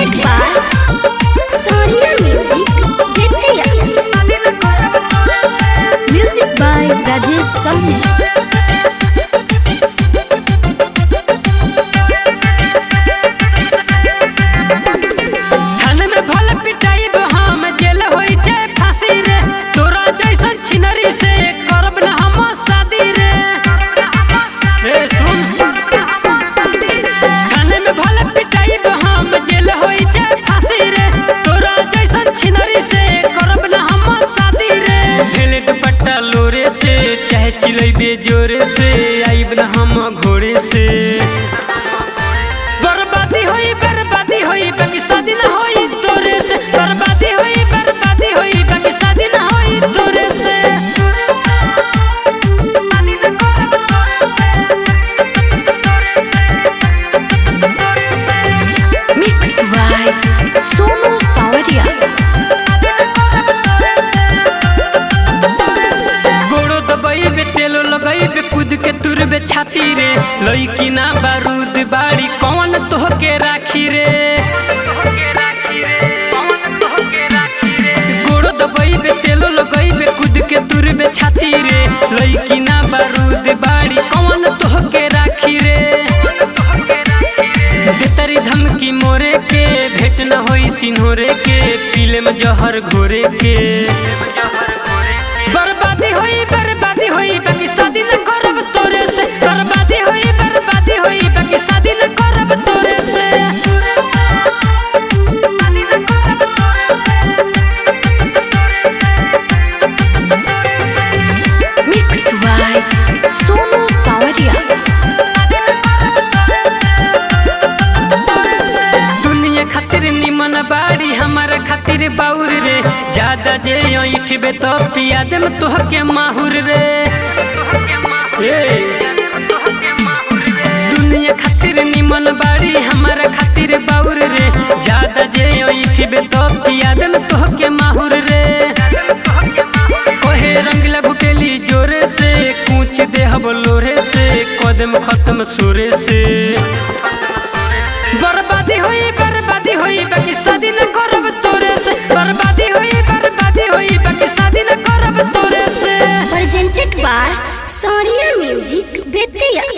Presented by Sonia Music Vidya. Music by Rajesh Sahni. जोरे से आइब न हम घोड़े से बर्बादी होई बाकी शादी न होई तोरे से। बर्बादी होई बाकी शादी न होई तोरे से। Mix by Sonu Sawadia. कूद के तुरबे छाती रे लईकी ना बारूद बाड़ी कौन तोहके राखी रे। गोड़ो दबईबे तेलो लगईबे कूद के तुरबे छाती रे लईकी ना बारूद बाड़ी कौन तोहके राखी रे। देतरी धमकी मोरे के भेंट न होई सिन्होरे के पीले में जहर घोरे के। बर्बादी होई बाकी शादी न करब तोरे से। बर्बादी होई बाकी शादी न करब तोरे से। Mix by Sonu Sawadia. दुनिया खातिर निमन बाड़ी हमारा खातिर बाउर रे। ज्यादा जे इठबे तो पिया देम तोहके माहुर रे। दुनिया खातिर निमन बाड़ी हमारा खातिर बाउर रे। ज्यादा जे इठबे तो पिया देम तोहके माहुर रे। ओहे रंगला घुटेली जोरे से कूच देहब लोरे से कदम खत्म सुरे से। बर्बादी होई बाकी शादी न करब तोरे से। बर्बादी होई बाकी शादी न करब तोरे से। Presented by Sonia Music Vidya.